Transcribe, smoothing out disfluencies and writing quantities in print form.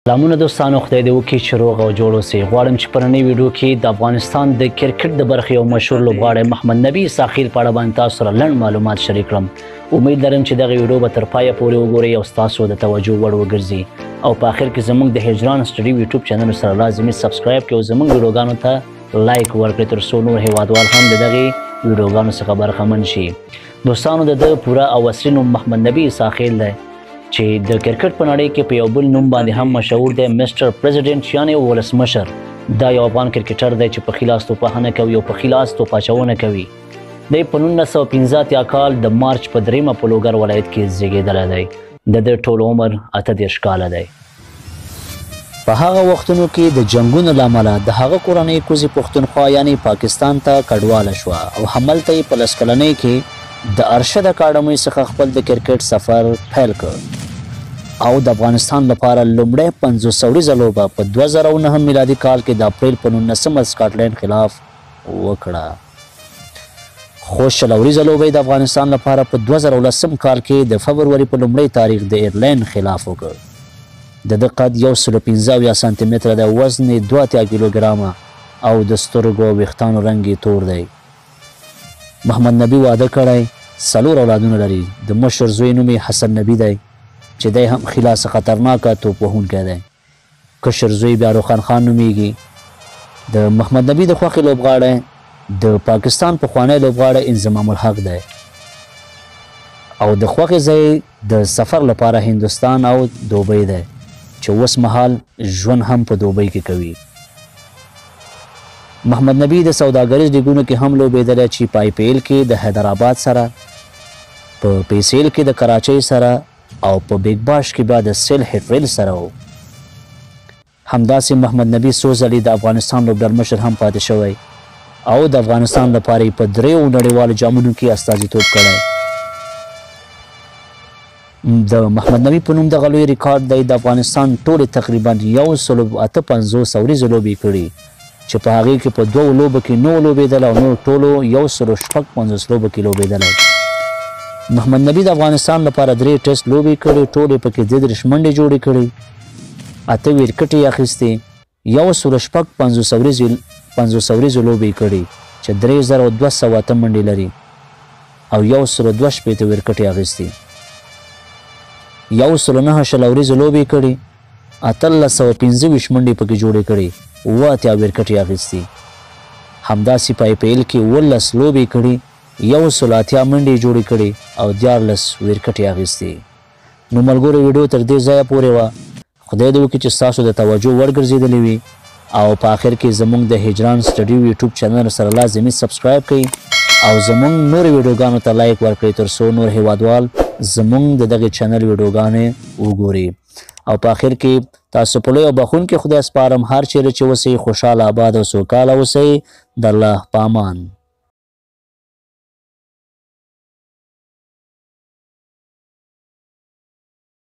سلامونه دوستانو، خدای دې وکړي چې روغ او جوړ اوسئ. غواړم چې په نننۍ ویډیو کې د افغانستان د کرکټ د برخې یو مشهور لوبغاړی محمد نبي اساخیل په اړه باندې تاسو سره لنډ معلومات شریک کړم. امید لرم چې دغه ویډیو به تر پایه پورې وګورئ او ستاسو د توجه وړ وګرځي. او په آخر کې زموږ د هجران سټډي یوټیوب چینل سره لازمي سبسکرایب کړئ او زموږ ویډیوګانو ته لایک ورکړئ تر څو نور هیوادوال هم د دغې ویډیوګانو څخه برخمن شي. دوستانو، د ده پوره او اصلي نوم محمد نبي اساخیل دی چې د کرکټ په نړۍ کې په یو بل نوم باندې هم مشهور دی، مسټر پریزیډنټ یعنې ولسمشر. دا یو افغان کرکټر دی چې په ښي لاس توپوهنه کوي او په ښي لاس توپ اچونه کوي. دی په 1915 کال د مارچ په 3 په لوګر ولایت کې زیږېدلی دی. د ده ټول عمر 38 کاله دی. په هغه وختونو کې د جنګونو له امله د هغه کورنۍ کوزې پښتونخوا یعنې پاکستان ته کډواله شوه او هملته یې په 10 کلنۍ کې د ارشد اکاډمۍ څخه خپل د کرکټ سفر پیل کړ او د افغانستان لپاره لومړی 50 اوریزه لوبه په 2009 میلادي کال کې د اپریل په 19 سکاټلند خلاف وکړه. خو 60 اوریزه لوبه د افغانستان لپاره په 2010 کال کې د فبروري په لومړی تاریخ د ایرلند خلاف وکړ. د ده قد 115 سانتي متره د وزن 2 کیلوګرامه او د سترګو ویښتانو رنګ یې تور دی. محمد نبي واده کړی، 4 اولادونه لري. د مشر زوی نوم یې حسن نبي دی چې دی هم خلاص خطرناکه توپ وهونکی دی. کشر زوی بیا روخان خان نومیږي. د محمد نبي د خوښې لوبغاړی د پاکستان پخوانی لوبغاړی انضمام الحق دی او د خوښې ځای د سفر لپاره هندوستان او دوبۍ دی چې اوس مهال ژوند هم په دوبۍ کې کوي. محمد نبي د سوداګریز لیګونو کې هم لوبېدلی چې په IPL کې د حیدرآباد سره، په PCL کې د کراچۍ سره او په بیګ باش کې بیا د سیل هټریل سره و. همداسې محمد نبي څو ځلې د افغانستان لوبډل مشر هم پاتې شوی او د افغانستان لپاره یې په 3 نړیوالو جامونو کې استازیتوب کړی. د محمد نبي په نوم دغه لوی ریکارډ دی د افغانستان ټولې تقریبا 158 اوریزې لوبې کړي چې په هغې کې په 2 لوبو کې 9 لوبېدلی او نور ټولو 156 لوبو کې لوبېدلی. محمد نبي د افغانستان لپاره 3 ټیسټ لوبې کړې، ټولې پکې 33 منډې جوړې کړې، 8 ویکټې یې اخیستې، 156 اوریزې لوبې کړې چې 3208 منډې لري او 162 ویکټې اخیستې، 119 اوریزې لوبې کړې، 1825 منډې پکې جوړې کړې، 80 ویکټې اخیستې. همداسې په IPL کې 19 لوبې کړې، 180 منډې جوړې کړې او 14 ویکټې اخیستې. نو ملګرو، ویډیو تر دې ځایه پورې وه. خدای دې وکړي چې ستاسو د توجه وړ ګرځېدلې وي او په آخر کې زموږ د هجران سټډي یوټیوب چینل سره لازمي سبسکرایب کړئ او زموږ نورې ویډیوګانو ته لایک ورکړئ تر څو نور هیوادوال زموږ د دغې چینل ویډیوګانې وګوري. او په آخر کې تاسو په لوی او بخښونکي خدای سپارم. هر چیرې چې اوسئ خوشحاله، آباد او سوکاله اوسئ. د الله په امان.